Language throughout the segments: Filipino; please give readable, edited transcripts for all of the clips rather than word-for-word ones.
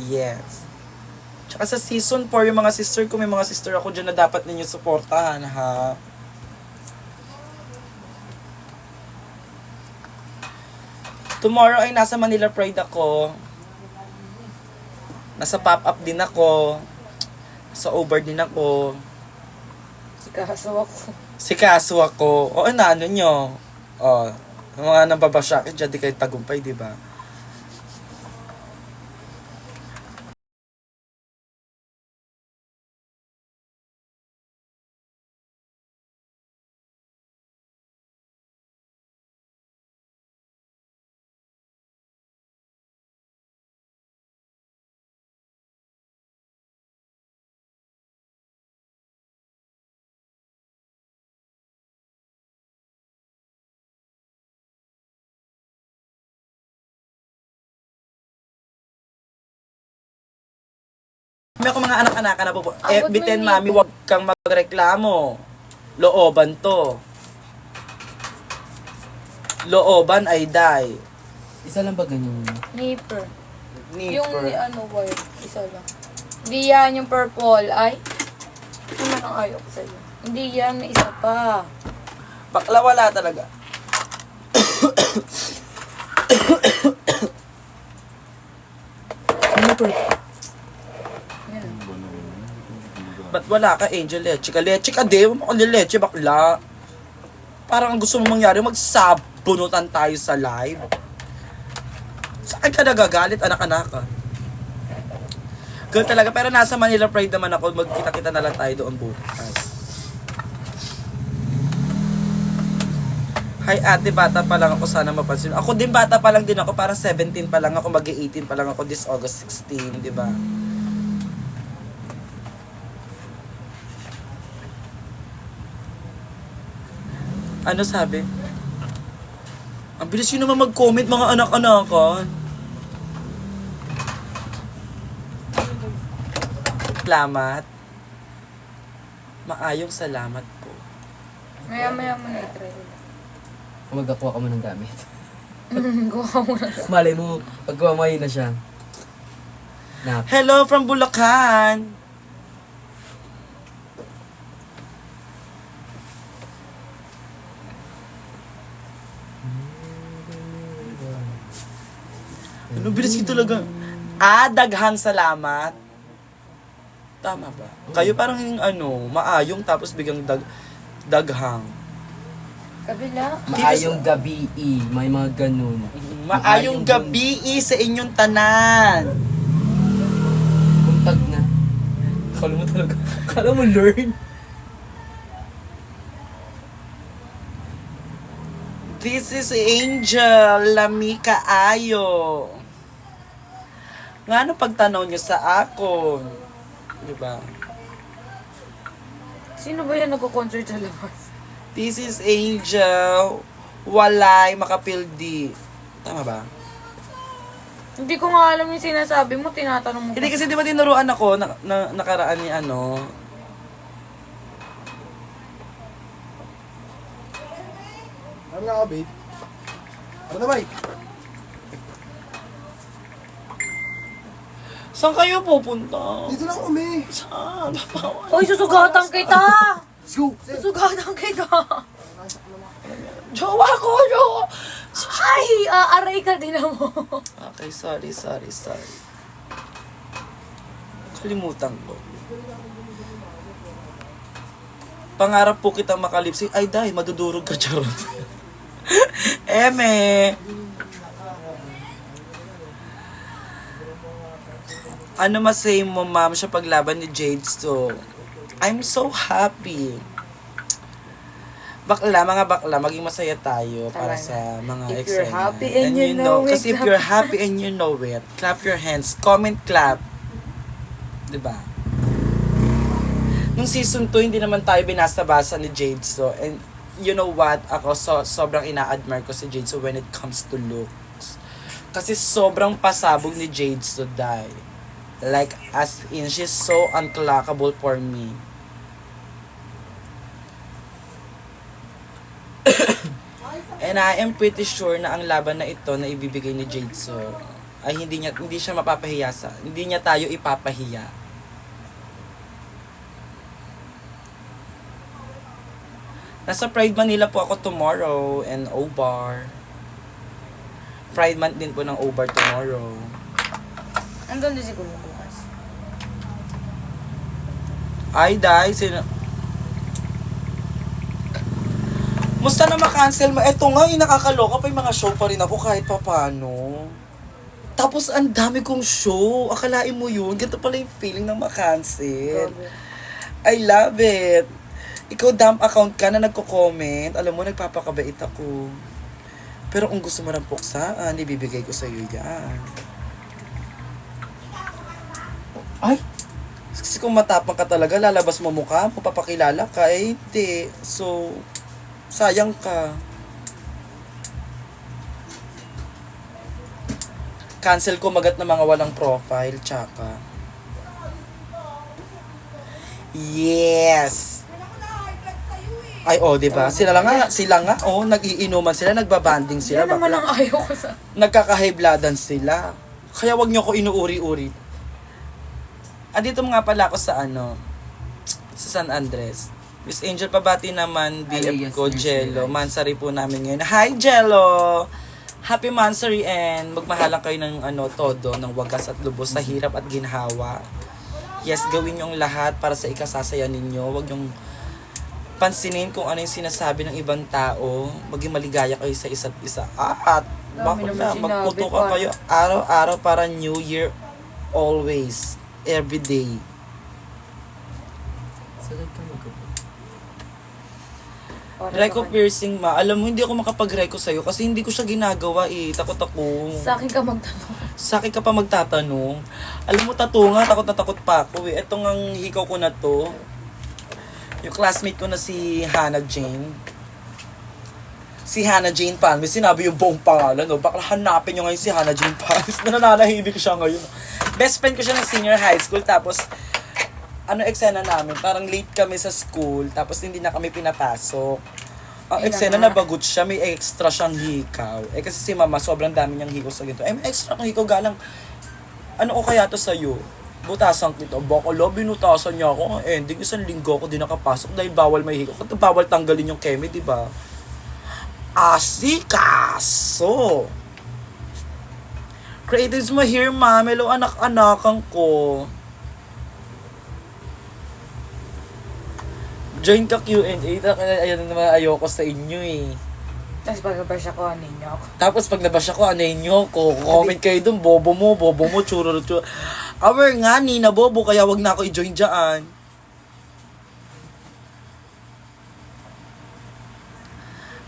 Yes. Tsaka sa season 4, yung mga sister ko, may mga sister ako dyan na dapat ninyo suportahan, ha? Tomorrow ay nasa Manila Pride ako. Nasa pop-up din ako. Nasa over din ako. Sikaso ako. O ano nyo? O, mga nababasyakin dyan, di kayo tagumpay, di ba? Kami ako mga anak-anak na po. Bitin mami, wag kang magreklamo. Looban to. Looban ay die. Isa lang ba ganyan? Nipper. Nipper. Yung white, isa lang. Hindi yan yung purple. Ay, naman ang ayaw ko sa'yo. Hindi yan, may isa pa. Bakla wala talaga. Nipper. Yan. Ba't wala ka, Angel? Leche ka. Leche ka, di. Huwag mo leche, bakla. Parang ang gusto mong mangyari, magsabunutan tayo sa live. Saan ka nagagalit, anak-anak ka? Girl talaga, pero nasa Manila Pride naman ako. Magkita-kita na lang tayo doon bukas. Hi ate, bata pa lang ako, sana mapansin. Ako din, bata pa lang din ako, parang 17 pa lang ako, mag-18 pa lang ako this August 16, di ba? Ano sabi? Ang bilis yun naman mag-comment, mga anak-anakan. Salamat. Maayong salamat po. Maya-maya mo na i-try ulit. Magkakuha ka mo ng gamit. Gawa mo na. Malay mo, pagkuha mo na siya. Nap. Hello from Bulacan. Ano, bilis ko talaga. Daghang salamat. Tama ba? Kayo parang yung maayong tapos biglang daghang. Kabila. Maayong gabi, may mga ganun. Maayong gabi sa inyong tanan. Buntag na. Kala mo talaga. Kala mo learn. This is Angel Lamika Ayo. Nga ano pagtanaw niyo sa akon? Diba? Sino ba yan nagko-concert sa labas? This is Angel. Walay makapildi. Tama ba? Hindi ko nga alam yung sinasabi mo, tinatanong mo. Hindi kasi di ba tinuruan ako na nakaraan ni ano? Ano nga, babe? Ano na, babe? Saan kayo pupunta? Dito lang kami. Saan? Uy, susugatan kita! Let's go. Susugatan kita! Jowa ko, jowa! Ay, aaray ka din mo. Okay, sorry. Kalimutan ko. Pangarap po kitang makalipsing. Ay, dahil madudurog ka, charot. Eme! Ano masay mo, ma'am, sa paglaban ni Jade? So, I'm so happy. Mga bakla, maging masaya tayo para sa mga If you're excitement. happy and you know it, Kasi if you're happy and you know it, clap your hands, comment clap. Diba? Nung season 2, hindi naman tayo binasa-basa ni Jade. So, and you know what? Ako, sobrang ina-admire ko si Jade so when it comes to looks. Kasi sobrang pasabog ni Jade so die. Like, as in, she's so unclockable for me. And I am pretty sure na ang laban na ito na ibibigay ni Jade so ay hindi siya mapapahiya hindi niya tayo ipapahiya. Nasa Pride Manila po ako tomorrow and O-Bar. Pride month din po ng O-Bar tomorrow. Andun din si Kuya bukas. Ay, dai, musta na ma-cancel mo? Eto nga, nakakaloka pa yung mga show pa rin ako kahit papano. Tapos, ang dami kong show. Akalain mo yun? Ganito pala yung feeling ng ma-cancel. Grabe. I love it. Ikaw, dump account ka na nagko-comment. Alam mo, nagpapakabait ako. Pero kung gusto mo ng puksaan, ibibigay ko sa'yo yan. Ay! Kasi kung matapang ka talaga, lalabas mo mukha mo, papakilala ka, eh hindi. So, sayang ka. Cancel ko magat na mga walang profile, tsaka. Yes! Ay, oh, di ba? Sila nga, oh, nag-iinuman sila, nagbabanding sila. Yan naman bakla. ang ayaw ko sa... Nagkakahibladan sila. Kaya wag niyo ko inuuri-uri. Andito nga pala ako sa sa San Andres. Miss Angel, pabati naman, BF ko, Jello. Mansari po namin ngayon. Hi, Jello! Happy Mansari and magmahalang kayo ng todo, ng wagas at lubos sa hirap at ginhawa. Yes, gawin yung lahat para sa ikasasaya ninyo. Wag yung pansinin kung ano yung sinasabi ng ibang tao. Maging maligaya kayo sa isa't isa. At bakit na, magputukan kayo araw-araw para New Year always. Every day. Sagad ka magkapag. Reco piercing ma. Alam mo, hindi ako makapag-reco sa'yo kasi hindi ko siya ginagawa eh. Takot ako. Sa akin ka magtanong. Sa akin ka pa magtatanong. Alam mo, tattoo nga, takot na takot pa ako eh. Ito ngang hikaw ko na to. Yung classmate ko na si Hannah Jane. Si Hannah Jane Palmes. Sinabi yung buong pangalan. No? Baka hanapin nyo ngayon si Hannah Jane Palmes. Nananahimik siya ngayon. Best friend ko siya ng senior high school. Tapos, eksena namin, parang late kami sa school, tapos hindi na kami pinapasok. Ang eksena na bagot siya, may extra siyang hikaw. Eh kasi si mama, sobrang dami niyang hikaw sa ganito. May extra kang hikaw, galang, ano ko kaya to sa'yo? Butasan kita. Baka binutasan niya ako. Ending, isang linggo ako di nakapasok dahil bawal may hikaw. Kasi bawal tanggalin yung keme, di ba? Asikaso! Creatives mo here, ma'am. Hello, anak-anakan ko. Join ka Q&A. Ayan naman ayoko sa inyo eh. Tapos pag-bash ako, ano niyo ako. Tapos pag nabash ako, anayin nyo ko. Comment kayo dun, bobo mo, churro. Awer nga, Nina bobo, kaya wag na ako i-join dyan.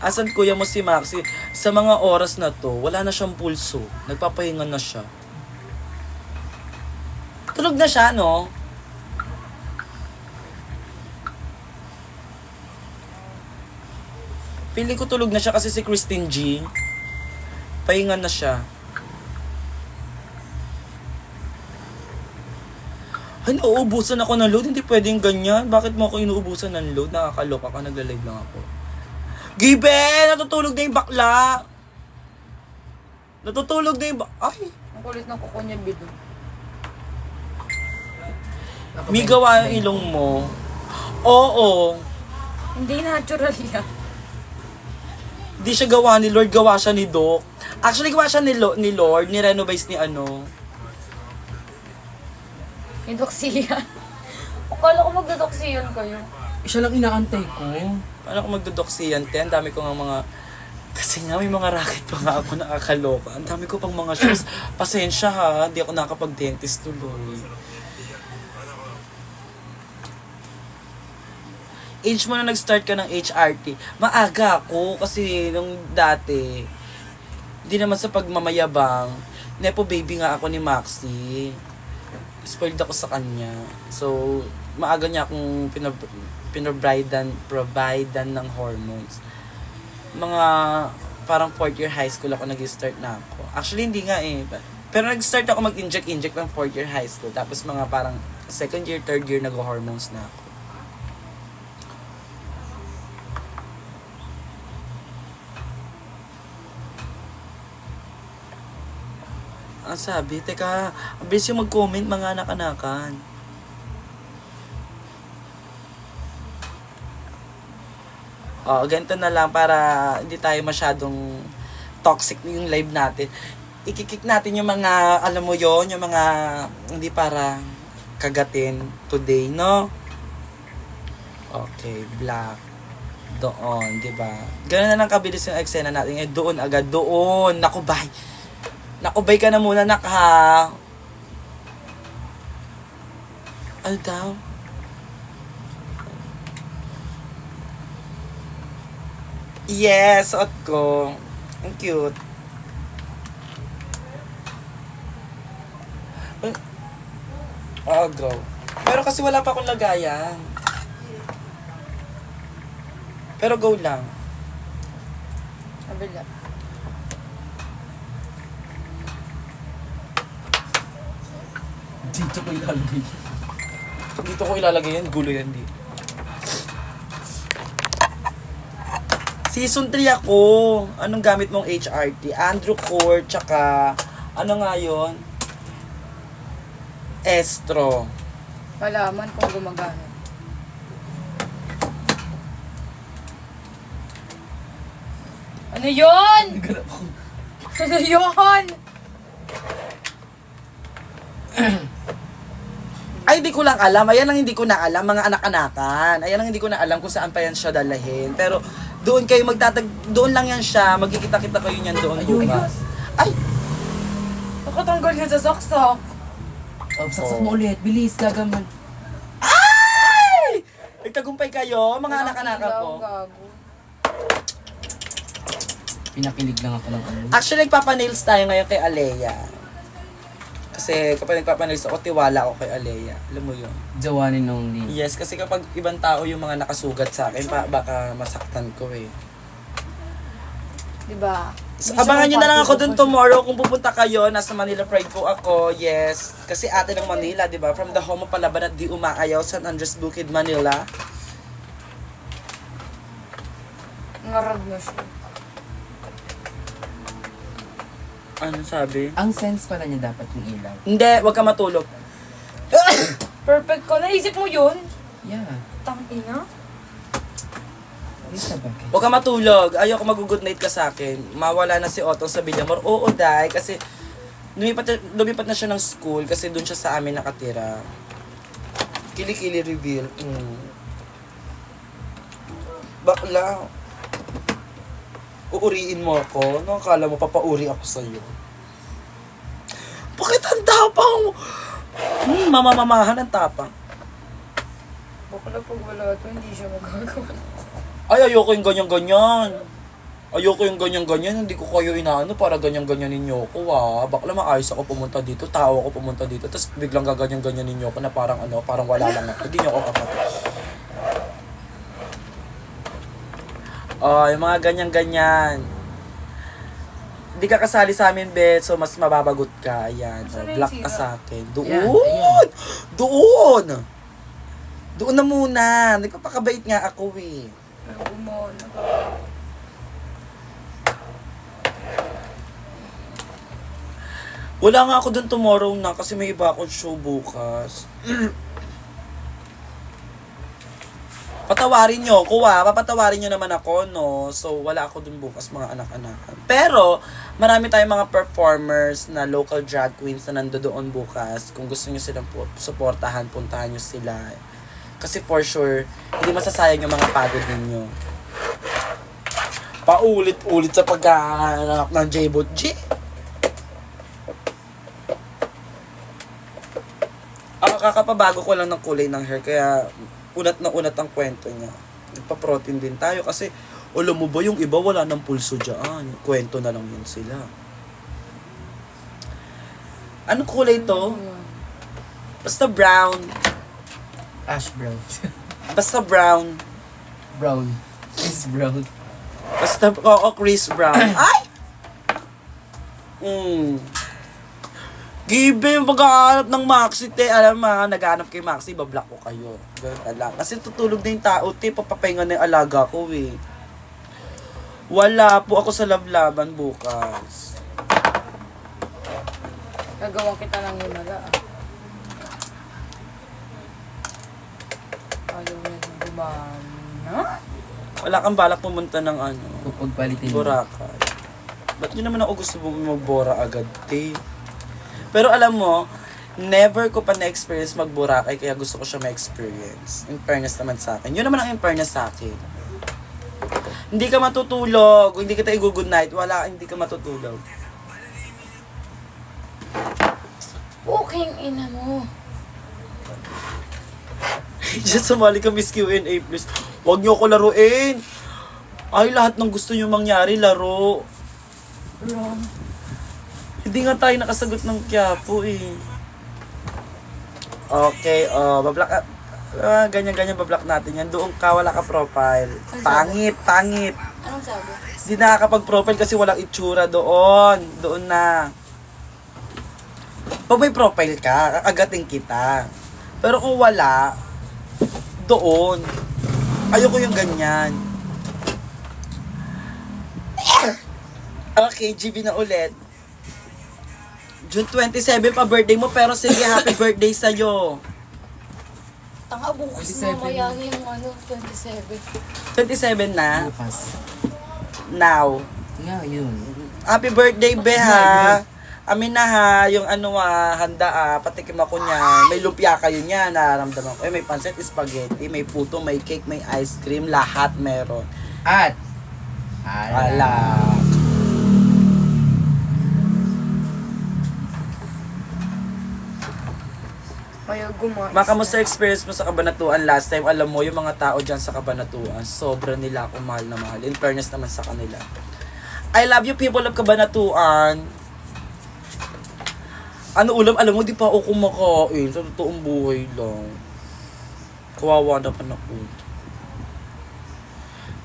Asan kuya mo si Maxi? Sa mga oras na to, wala na siyang pulso. Nagpapahinga na siya. Tulog na siya, no? Feeling ko tulog na siya kasi si Christine G. Pahinga na siya. Ay, nauubusan ako ng load. Hindi pwedeng ganyan. Bakit mo ako inuubusan ng load? Nakakaloka ka. Nagla-live lang ako. Gibe! Natutulog na yung bakla! Natutulog na yung Ay! Ang kulit ng kuko niya, bido. May gawa yung ilong mo. Oo. Hindi natural yan. Hindi siya gawa ni Lord. Gawa siya ni Doc. Actually, gawa siya ni Lord. Ni-renovise ni Yung doksiyan. Akala ko magdodoksiyan kayo. Siya lang inaantay ko. Paano ako magdodoksiyan? Ang dami ko nga mga... Kasi nga may mga racket pa nga ako nakakaloka. Ang dami ko pang mga shows. Pasensya ha. Hindi ako nakapag-dentist tuloy. Age mo na nag-start ka ng HRT. Maaga ako kasi nung dati, hindi naman sa pagmamayabang, nepo baby nga ako ni Maxi. Spoiled ako sa kanya. So, maaga niya akong providean ng hormones. Mga parang 4th year high school ako nag-start na ako. Actually, hindi nga eh. Pero nag-start ako mag-inject ng 4th year high school. Tapos mga parang 2nd year, 3rd year nag-hormones na ako. Ang sabi, teka, ang bilis yung mag-comment mga anak-anakan. Ganito na lang para hindi tayo masyadong toxic yung live natin. Ikikik natin yung mga, alam mo yon, yung mga hindi para kagatin today, no? Okay, black. Doon, di ba? Ganun na lang kabilis yung eksena natin. Doon agad, doon. Nakubay. Nakubay ka na muna, ha? Ano daw? Yes, suot ko. Ang cute. Go. Pero kasi wala pa akong lagayan. Pero go lang. Kabila. Dito ko ilalagay. Dito ko ilalagay yan. Gulo yan dito. Season 3 ako. Anong gamit mong HRT? Andrew Core, tsaka ano nga yun? Estro. Malaman kung gumagana. Ano yun? Ano yun? Ay, di ko lang alam. Ayan lang hindi ko na alam, mga anak-anakan. Ayan lang hindi ko na alam kung saan pa yan siya dalahin. Pero doon kayo doon lang yan siya. Magkikita-kita kayo niyan doon bukas. Ay! Nakatanggal yan sa saksak. Saksak mo ulit. Bilis, gagaman. Ay! Nagtagumpay kayo, mga anak-anakan ko. Gago. Pinakilig lang ako ng ano. Actually, nagpapanails tayo ngayon kay Alea. Kasi kapag nagpapanails ako, tiwala ako kay Alea. Alam mo yun? Jawanin nung ni. Yes, kasi kapag ibang tao yung mga nakasugat sa akin, baka masaktan ko eh. Diba? So, abangan nyo na lang ako dun tomorrow kung pupunta kayo. Nasa Manila Pride po ako, yes. Kasi ate ng Manila, di ba? From the home of Palaban at Di Umaayaw, San Andres Bukid, Manila. Ngarag na siya. Ano sabi? Ang sense pala niya dapat yung ilaw. Hindi, wag ka matulog. Perfect ko. Naisip mo yun? Yeah. Tangina. Isa ba? Huwag ka matulog. Ayoko mag-good night ka sa akin. Mawala na si Otong sa Villamor. Oo, dai. Kasi lumipat na siya ng school kasi doon siya sa amin nakatira. Kili-kili reveal. Bakla. Uuriin mo ako. Ano akala mo papauri ako sa'yo? Bakit ang tapang mo? Mamamamahan ang tapang. Baka na pag wala ito, hindi siya magagawa. Ay, ayoko yung ganyan-ganyan. Ayoko yung ganyan-ganyan. Hindi ko kayo inaano para ganyan-ganyan ninyo ko, Bakla maayos ako pumunta dito. Tao ako pumunta dito. Tapos biglang gaganyan-ganyan ninyo ko na parang parang wala lang ako. Hindi nyo ako kapatid. Yung mga ganyan-ganyan. Hindi ka kasali sa amin, Bet. So, mas mababagot ka. Ayan. Black ka sa akin. Doon! Ayan. Doon! Doon na muna. Nagpapakabait nga ako, eh. Gumona. Wala nga ako dun tomorrow na kasi may iba akong show bukas. Patawarin nyo ako, papatawarin nyo naman ako, no? So, wala ako dun bukas, mga anak-anakan. Pero, marami tayong mga performers na local drag queens na nandoon bukas. Kung gusto nyo silang supportahan, puntahan nyo sila. Kasi for sure, hindi masasayang yung mga pagod ninyo. Paulit-ulit sa paghahanap ng J-Bot G. Kakapabago ko lang ng kulay ng hair, kaya unat na unat ang kwento niya. Nagpa-protein din tayo kasi alam mo ba yung iba wala ng pulso dyan. Kwento na lang yun sila. Anong kulay to? Basta brown. Ash brown. Basta brown. Brown. Is brown. Basta, Chris Brown. Ay! Gibe, pag-aanap ng Maxi, alam mo, nag-aanap kay Maxi, bablock ko kayo. Ganun na lang. Kasi tutulog na yung tao, papapahinga na yung alaga ko, eh. Wala po ako sa lablaban bukas. Gagawin kita ng himala ah. Ayaw niya din gumana. Wala kang balak pumunta ng ano, Pagpalitin mo. Boracay. Ba't nyo naman ako gusto mong magbora agad, te? Pero alam mo, never ko pa na-experience mag-Boracay, kaya gusto ko siya ma-experience. In fairness naman sa akin. Yun naman ang in fairness sa akin. Hindi ka matutulog, hindi kita i-good night, wala, hindi ka matutulog. Puking ina mo. Diyan sumali ka, Miss Q&A, please. Huwag niyo ako laruin. Ay, lahat ng gusto niyo mangyari, laro. Wrong. Hindi nga tayo nakasagot ng Quiapo eh. Okay, bablock ganyan-ganyan bablock natin yan. Doon ka, wala ka profile. Pangit. Anong sabi? Hindi nakakapag-profile kasi walang itsura doon. Doon na. Pag may profile ka, agatin kita. Pero kung wala, doon. Ayoko yung ganyan. Okay, GB na ulit. June 27 pa birthday mo, pero sige, happy birthday sa'yo. Tanga, bukas 27. mamaya yung ano, 27. 27 na, Bukas. now. Nga, yun. Happy birthday, be, ha? Amin na, ha? Yung ano, handa, patikim ako niya. May lumpia kayo niya, nararamdaman ko. May pancit, spaghetti, may puto, may cake, may ice cream, lahat meron. At, Alak. Kaya gumawa. Makamusta experience mo sa Kabanatuan last time? Alam mo, yung mga tao dyan sa Kabanatuan, sobra nila ako mahal na mahal. In fairness naman sa kanila. I love you, people of Kabanatuan. Ano ulam? Alam mo, di pa ako kumakain. Sa totoong buhay lang. Kawawa naman ako.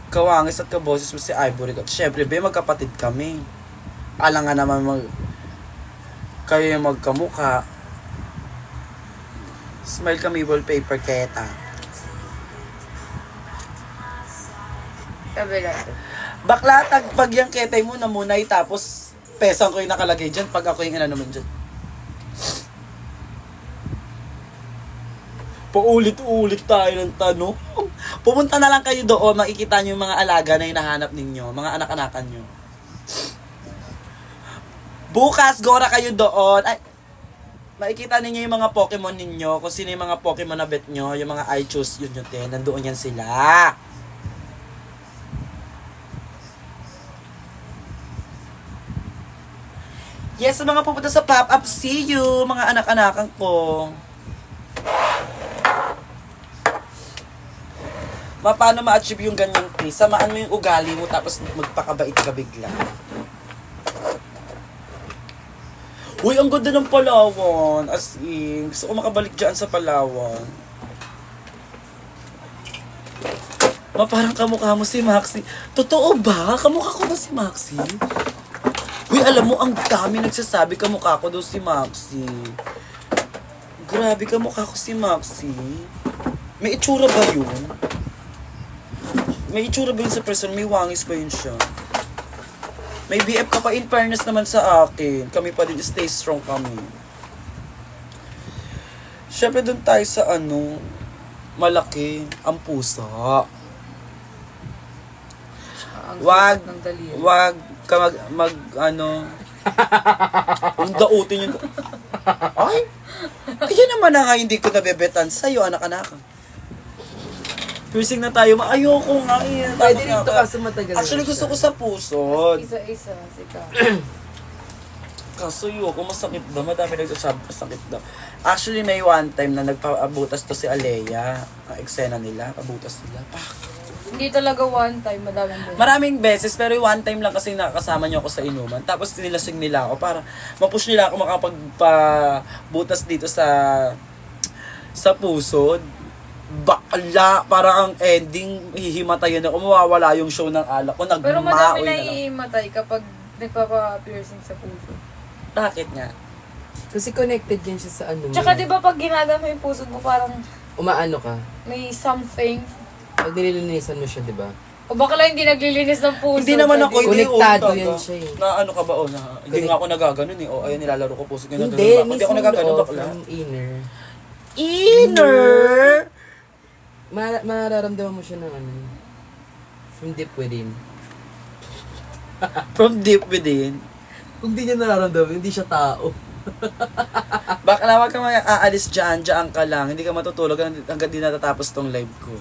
Kawangis at kaboses mo si Ivory. At syempre, be, magkapatid kami. Alam nga naman kayo yung magkamukha. Smile kami wallpaper keta. Kabila. Bakla, tagpag yung ketay mo na munay, tapos pesang ko yung nakalagay dyan pag ako yung ina naman dyan. Paulit-ulit tayo ng tanong. Pumunta na lang kayo doon, makikita nyo yung mga alaga na hinahanap ninyo, mga anak-anakan nyo. Bukas, gora kayo doon. Ay, makikita ninyo yung mga Pokemon ninyo, kung sino yung mga Pokemon na bet nyo, yung mga I choose yun yun din, nandoon yan sila. Yes, sa mga pupunta sa pop-up, see you, mga anak-anakan ko. Paano ma-achieve yung ganyang face? Samaan mo yung ugali mo tapos magpakabait ka bigla. Uy, ang ganda ng Palawan. As in, gusto ko makabalik dyan sa Palawan. Parang kamukha mo si Maxi. Totoo ba? Kamukha ko ba si Maxi? Uy, alam mo, ang dami nagsasabi kamukha ko daw si Maxi. Grabe, kamukha ko si Maxi. May itsura ba yun? May itsura ba yun sa person? May wangis ba yun siya? May BF ka pa, in fairness naman sa akin. Kami pa din, stay strong kami. Siyempre dun tayo sa ano, malaki, ang pusa. Ang Wag, ng daliri. wag ka ang dautin yun. Ay, ayan naman na nga, hindi ko nabebetan sa'yo, anak-anak. Piercing na tayo, ayoko nga yan. Pwede rito ka sa matagal. Actually, gusto ko sa puso. Isa-isa, sika. Kaso yun, kung masakit daw, madami nagsasabi masakit daw. Actually, may one time na nagpaabutas to si Alea. Ang eksena nila, abutas nila. Hindi talaga one time, madaming beses. Maraming beses, pero one time lang kasi nakakasama niyo ako sa inuman. Tapos nilasing nila ako para mapush nila ako makapagpabutas dito sa puso. Bakla, parang ang ending, hihimatayan ako, mawawala yung show ng alak ko, Pero nagmaoy madami na na lang. iimatay kapag nagpapa-piercing sa puso. Bakit nga? Kasi connected yan siya sa ano mo. Tsaka di ba pag ginagano mo yung puso mo, parang Umaano ka. may something. Pag nililinisan mo siya, di ba? O baka lang hindi naglilinis ng puso. Hindi naman ako, hindi. Konektado oh, yan taga. siya eh. Na ano ka ba, hindi nga ako nagaganon eh. Ayan, nilalaro ko puso. Ganun, Hindi, ganun ba? Hindi ako mismo nagaganon, loob bakla. ng inner. Inner! Mararamdaman mo siya ng ano, from deep within. From deep within. Kung di niya nararamdaman, hindi siya tao. Bakla, wag ka aalis dyan ka lang. Hindi ka matutulog hanggang di natatapos tong live ko.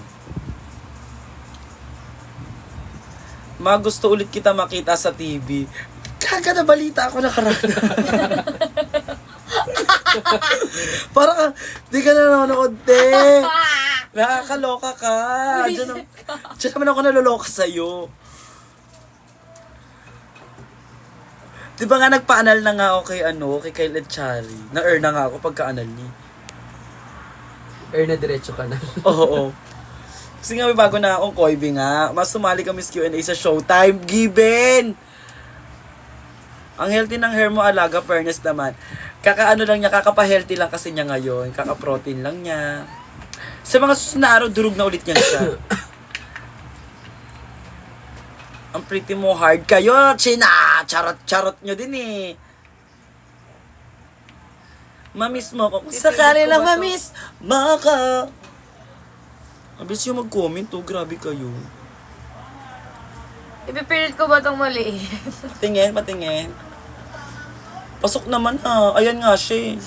Gusto ulit kita makita sa TV. Kaga na balita ako nakaraan. Parang, di ka na nanonood, te. Nakakaloka ka. Diyan naman ako naloloka sa'yo. Di ba nga nagpa-anal na nga ako kay Kyle Echari. Na-earn na nga ako pagka-anal niya. Na diretso ka na. Oo. Kasi nga may bago na akong Koibi nga. Mas sumali kami sa Q&A sa Showtime. Given! Ang healthy ng hair mo, alaga, fairness naman. Kakaano lang niya, kakapa-healthy lang kasi niya ngayon. Kaka-protein lang niya. Sa mga susunod na araw, durug na ulit niya siya. Ang pretty mo, hard kayo, China! Charot-charot nyo din eh. Mamiss mo ko. Sakali lang mamiss, maka. Abis yung mag-comment to, grabe kayo. Ipipilit ko ba itong mali? Patingin. Pasok naman ha. Ayan nga siya eh.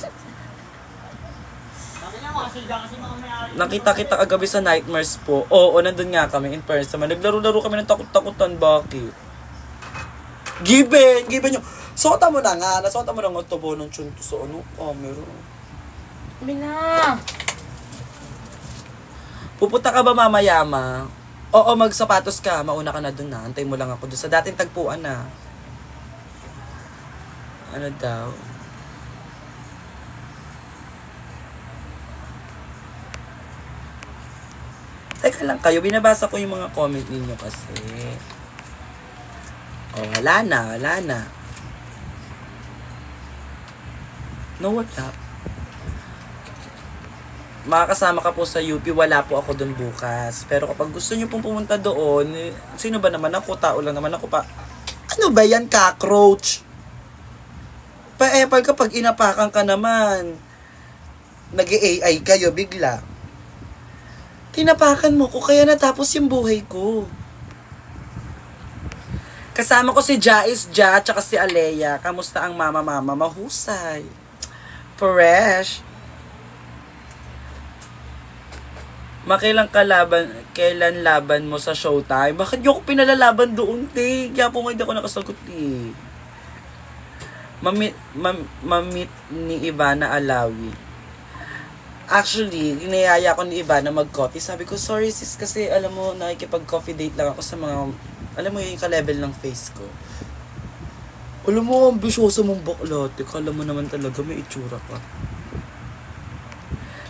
Nakita kita kagabi sa Nightmares po. Oo, nandun nga kami in person. Naglaro-laro kami ng takot-takutan. Bakit? Given nyo. Suota mo na nga. Nasuota mo na nga ito po ng tsunto sa ano, camera. Mina! Pupunta ka ba mamaya, ma? Oo, magsapatos ka. Mauna ka na dun na. Antay mo lang ako dun sa dating tagpuan na. Ano daw? Teka lang kayo, binabasa ko yung mga comment ninyo kasi. Oh, wala na. No, wala. Makakasama ka po sa UP, wala po ako doon bukas. Pero kapag gusto nyo pong pumunta doon, sino ba naman ako? Tao lang naman ako pa. Ano ba yan, cockroach? Pa-epal kapag inapakan ka naman. Nag-AI kayo bigla. Tinapakan mo ko, kaya natapos yung buhay ko. Kasama ko si Jais Ja, tsaka si Alea. Kamusta ang mama? Mahusay. Fresh. Kailan laban mo sa Showtime? Bakit yung ako pinalalaban doon, te? Kaya po nga hindi ako nakasagot, eh. Mamit ni Ivana Alawi. Actually, inayaya ko ni Ivana mag-coffee. Sabi ko, sorry sis, kasi alam mo, nakikipag-coffee date lang ako sa mga, alam mo yung ka-level ng face ko. Alam mo, ambisyoso mong bakla. Kala mo naman talaga, may itsura ka.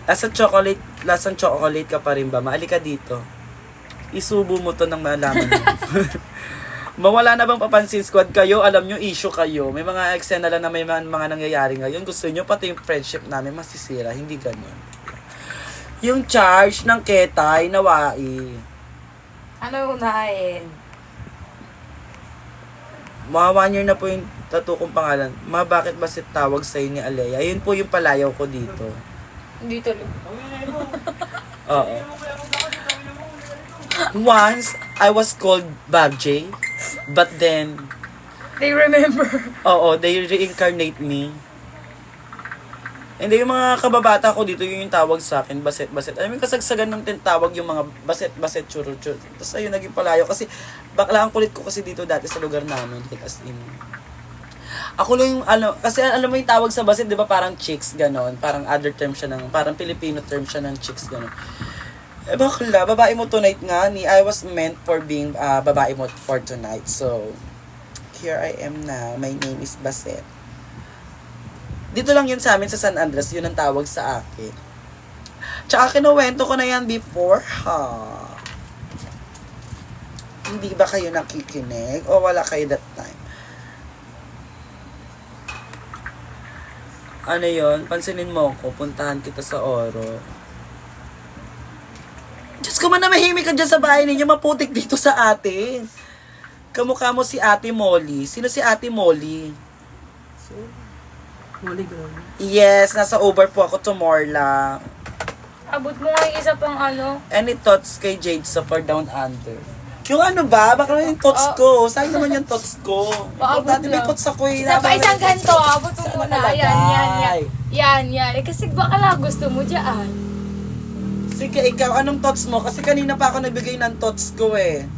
Lasang chocolate ka pa rin ba? Maali ka dito. Isubo mo to nang malaman mo. Mawala na bang papansin squad kayo? Alam nyo, issue kayo. May mga eksena lang na may mga nangyayari ngayon. Gusto nyo pati yung friendship namin masisira. Hindi ganun. Yung charge ng ketay, nawai. Ano unahin? Mga 1 year na po yung tattoo kong pangalan. Bakit ba si tawag sa'yo ni Alea? Yun po yung palayaw ko dito. Hindi tuloy. Oo. Once, I was called Bob J. But then, They remember. they reincarnate me. Hindi, yung mga kababata ko dito, yun yung tawag sa akin, baset-baset. Alam mo, kasagsagan ng tintawag yung mga baset-baset, churro-churro. Tapos ayun, naging palayo. Kasi, bakla ang kulit ko kasi dito dati sa lugar namin. Like, as in, ako lang yung, kasi alam mo yung tawag sa baset, di ba, parang chicks, ganon. Parang other term siya ng, parang Filipino term siya ng chicks, ganon. Eh, bakla, babae mo tonight nga, I was meant for being babae mo for tonight. So, here I am na. My name is Baset. Dito lang yun sa amin sa San Andres, yun ang tawag sa akin. Tsaka kinuwento ko na yan before, ha? Hindi ba kayo nakikinig? O wala kayo that time? Ano yun? Pansinin mo ko, puntahan kita sa Oro. Diyos ko, manamahimik ka dyan sa bahay ninyo. Maputik dito sa atin. Kamukha mo si Ate Molly. Sino si Ate Molly? Muli girl. Yes, nasa Uber po ako tomorrow lang. Abot mo nga yung isa pang ano. Any thoughts kay Jade sa For Down Under? Yung ano ba? Baka yung thoughts ko. Saan naman yung thoughts ko? Paabot Dati may lang. thoughts ako eh. Isa pa isang ganito. Abot mo Saan muna. nakalagay? Yan. Eh, kasi baka lang gusto mo dyan. Sige, ikaw, anong thoughts mo? Kasi kanina pa ako nagbigay ng thoughts ko eh.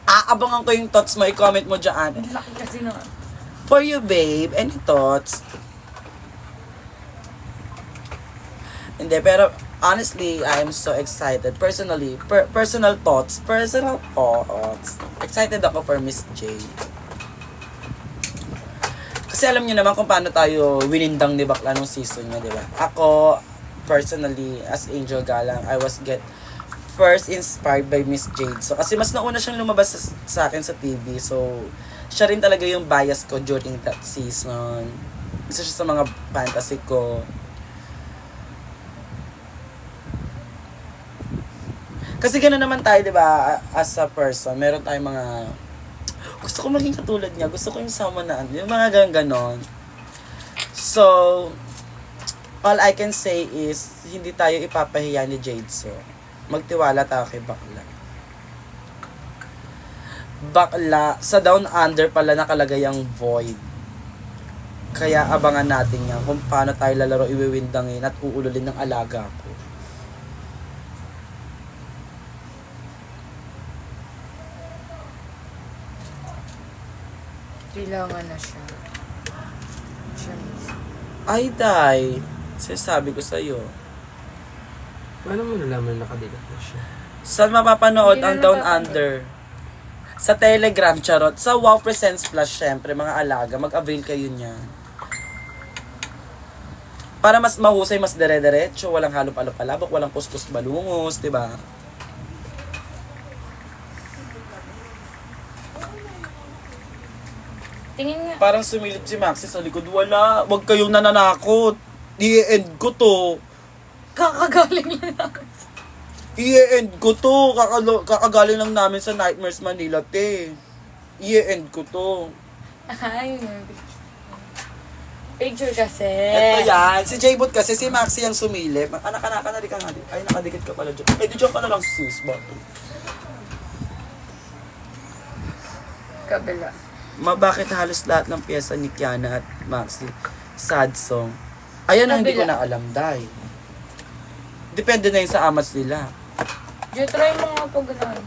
Aabangan ko yung thoughts mo. I-comment mo dyan. Ang laki kasi na. For you, babe, any thoughts? Hindi, pero honestly, I am so excited. Personally, personal thoughts. Excited ako for Miss J. Kasi alam niyo naman kung paano tayo winindang ni Bakla nung season niya, di ba? Ako, personally, as Angel Galang, I was first inspired by Miss Jade. So, kasi mas nauna siyang lumabas sa akin sa TV. So, siya rin talaga yung bias ko during that season. Isa siya sa mga fantasy ko. Kasi gano'n naman tayo, di ba, as a person, meron tayong mga, gusto ko maging katulad niya, gusto ko yung someone na, yung mga ganon. So, all I can say is, hindi tayo ipapahiya ni Jade, so, magtiwala tayo kay Bakla. Bakla, sa Down Under pala nakalagay ang void. Kaya abangan natin yan kung paano tayo lalaro iwiwindangin at uululin ng alaga ko. Kailangan na siya. Siya mismo. Ay, Day. Sinasabi ko sa'yo. Paano mo nalaman nakadilat na siya? Saan mapapanood Hindi ang na Down napapanood. Under? Sa Telegram, charot. Sa Wow Presents Plus, syempre, mga alaga. Mag-avail kayo niya. Para mas mahusay, mas dire-diretso. Walang halop-alop-alabok, walang kuskus balungos, di ba? Tingin nga. Parang sumilip si Maxi sa likod. Wala. Huwag kayong nananakot. I-end ko to. Kakagaling lang namin. I-end ko to. Kakagaling lang namin sa Nightmares Manila, te. I-end ko to. Ay, picture kasi. Ito yan. Si J-Bot kasi, si Maxi ang sumilip. Anak-anak, na ka nga. Ay, nakadikit ka pala dyan. Ay, di dyan ka na lang, sis. Bakit? Kabila. Bakit halos lahat ng pyesa ni Kiana at Maxi sad song? Ayan ang hindi ko na alam, Day. Depende na yun sa amas nila. Diyo, try mo nga pag gano'n.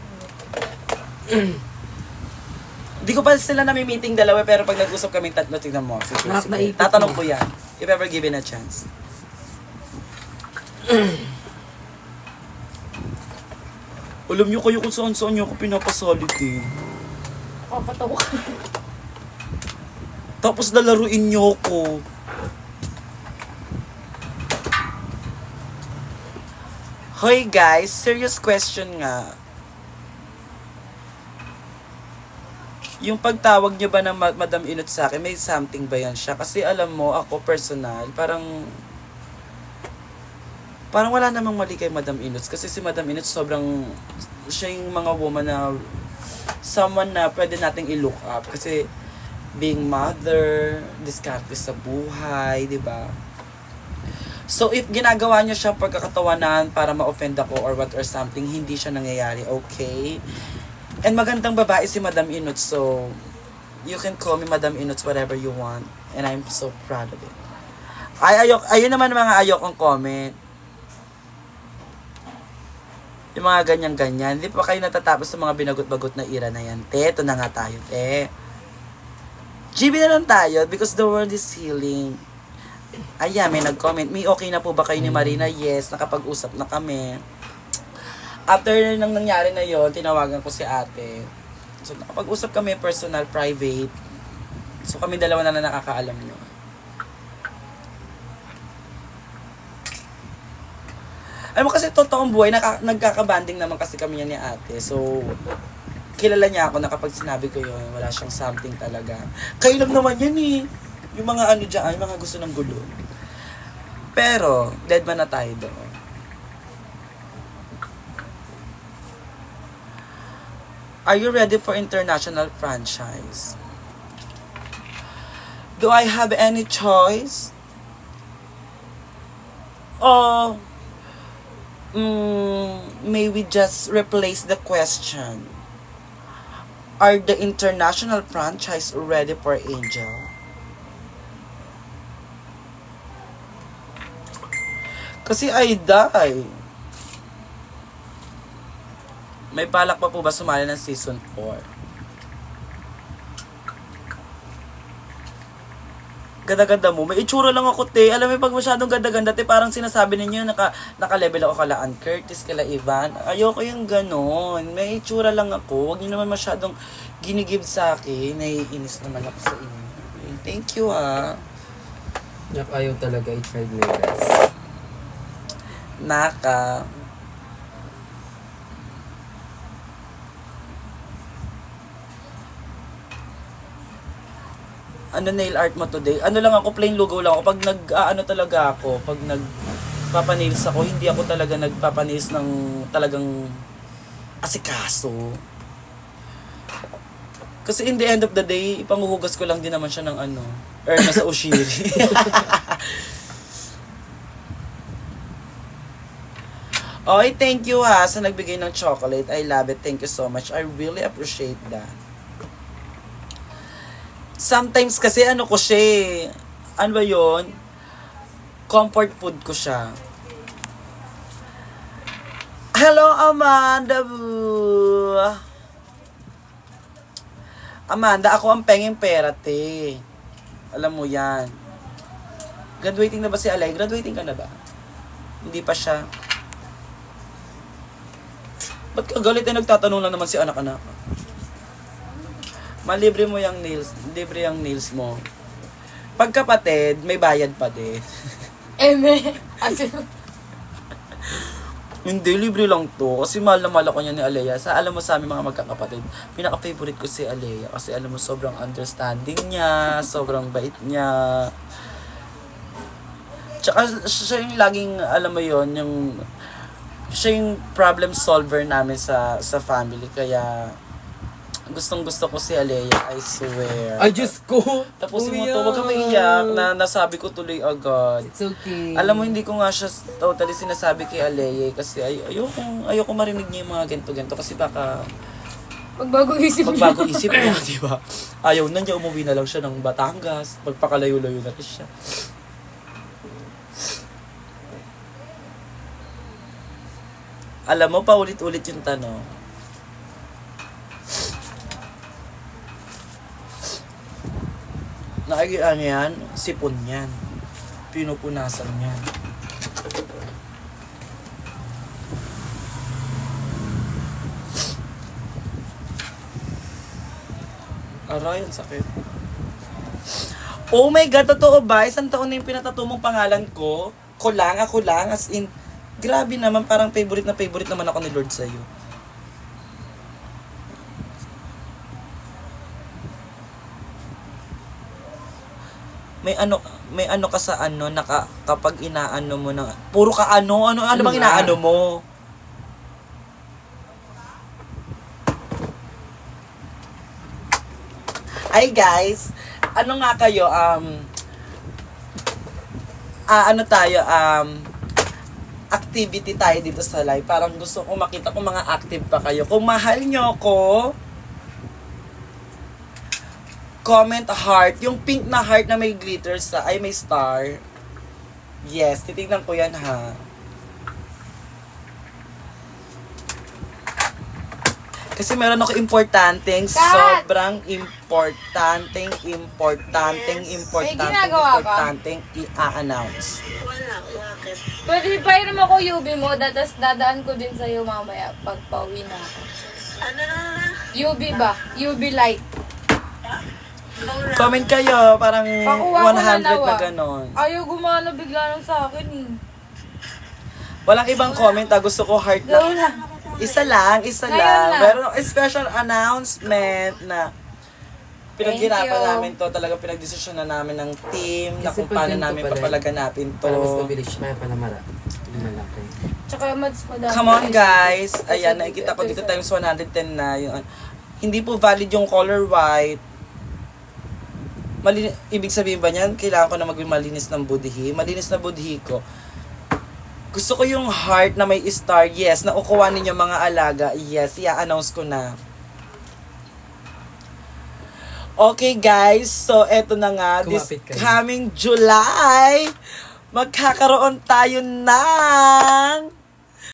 Hindi ko pa sila nami-meeting dalawa, pero pag nag-usap kami tatlo, tignan mo. Sige, sige. Naipit Tatanong mo. ko yan. If ever given a chance. Alam niyo kayo kung saan-saan niyo ako pinapasalit eh. Kakatawa ka. Tapos lalaruin niyo ako. Hoy guys, serious question nga. Yung pagtawag niyo ba ng Madam Inot sa akin, may something ba yan siya? Kasi alam mo, ako personal, parang wala namang mali kay Madam Inot. Kasi si Madam Inot sobrang, siya yung mga woman na, someone na pwede nating i-look up. Kasi, being mother, diskarte sa buhay, di ba? So, if ginagawa niya siya pagkakatawanan para ma-offend ako or what or something, hindi siya nangyayari, okay? And magandang babae si Madam Inot, so you can call me Madam Inot whatever you want. And I'm so proud of it. Ayun naman mga ayokong comment. Yung mga ganyan-ganyan. Hindi pa kayo natatapos sa mga binagot-bagot na ira na yan. Te, ito na nga tayo, te. GB na lang tayo because the world is healing. Ayan, may nag-comment. May okay na po ba kayo ni Marina? Yes, nakapag-usap na kami. After nang nangyari na yon, tinawagan ko si ate. So, nakapag-usap kami personal, private. So, kami dalawa na lang nakakaalam nyo. Alam mo kasi totoong buhay, nagkakabanding naman kasi kami yan ni ate. So, kilala niya ako na kapag sinabi ko yun, wala siyang something talaga. Kayo lang naman yan eh. Yung mga ano dyan, yung mga gusto ng gulo. Pero, dead man na tayo doon. Are you ready for international franchise? Do I have any choice? Or may we just replace the question? Are the international franchise ready for Angel? Kasi I die. May balak pa po ba sumali ng season 4? Ganda-ganda mo. May itsura lang ako, te. Alam mo, pag masyadong ganda-ganda, te, parang sinasabi ninyo, naka-level ako kala Ann Curtis, kala Ivan. Ayoko yung ganon. May itsura lang ako. Huwag niyo naman masyadong ginigib sa akin. Naiinis naman ako sa inyo. Thank you, ha. Ayaw talaga, I tried my best. Naka. Ano nail art mo today? Ano lang ako, plain logo lang ako. Pag ano talaga ako, pag nagpapanails ako, hindi ako talaga nagpapanails ng talagang asikaso. Kasi in the end of the day, ipanguhugas ko lang din naman siya ng ano, nasa Oshiri. Okay, thank you ha sa nagbigay ng chocolate. I love it. Thank you so much. I really appreciate that. Sometimes kasi ano ko siya eh. Ano ba yun? Comfort food ko siya. Hello, Amanda boo. Amanda, ako ang pengeng pera, te. Alam mo yan. Graduating na ba si Alay? Graduating ka na ba? Hindi pa siya. Ba't ka galit eh? Nagtatanong lang naman si anak-anak. Malibre mo yung nails. Libre yung nails mo. Pagkapatid, may bayad pa din. Hindi, libre lang to. Kasi mahal na mahal ako niya ni Alea. Alam mo sa aming mga magkakapatid, pinaka-favorite ko si Alea. Kasi alam mo, sobrang understanding niya, sobrang bait niya. Tsaka siya yung laging, alam mo yon yung siya yung problem solver namin sa family. Kaya gustong-gusto ko si Alea, I swear. Ay, Diyos ko! Tapusin mo to, wag kang maiyak na nasabi ko tuloy agad. It's okay. Alam mo, hindi ko nga siya totally sinasabi kay Alea kasi ayoko marinig niya yung mga ganito-ganito kasi baka Magbago isip niya, di ba? Ayaw na niya, umuwi na lang siya ng Batangas, magpakalayo-layo na rin siya. Alam mo, paulit-ulit yung tanong. Nakikita niya yan, sipon yan. Pinupunasan yan. Aray, ang sakit. Oh my God, totoo ba? Isang taon na yung pinatato mong pangalan ko. Ako lang, as in, grabe naman, parang favorite naman ako ni Lord sa'yo. May ano ka sa ano, kapag inaano mo na, puro ka ano bang inaano mo? Ay guys, ano nga kayo, activity tayo dito sa live. Parang gusto ko makita kung mga active pa kayo. Kung mahal nyo ko, comment heart. Yung pink na heart na may glitters ay may star. Yes, titignan ko yan ha. Kasi meron ako sobrang importanteng i-announce. Pwede pa rin ako UB mo, tapos dadaan ko din sa'yo mamaya pag pauwi na ako. Ano na? UB ba? UB light. Comment kayo, parang Pakuha ko 100 na nawa. ganon. Ayaw gumana bigla lang sa akin eh. Walang ibang comment gusto ko heart Go lang. na. Isa lang. Ngayon lang. Meron akong special announcement na pinaghirapan Thank you. namin to. Talagang pinagdesisyon na namin ng team na Kasi kung paano pag ganito namin pala, papalaganapin to. Para mas mabilis siya, kaya pala malaki. Tsaka mads madami. Come on guys. Kasi Ayan, dito, nakikita ko dito isa. times 110 na yung Hindi po valid yung color white. Ibig sabihin ba niyan, kailangan ko na maging malinis ng budhi? Malinis na budhi ko. Gusto ko yung heart na may star. Yes, naukuha ninyo mga alaga. Yes, i-announce ko na. Okay guys, so eto na nga. This Kumapit ka na. coming July, magkakaroon tayo ng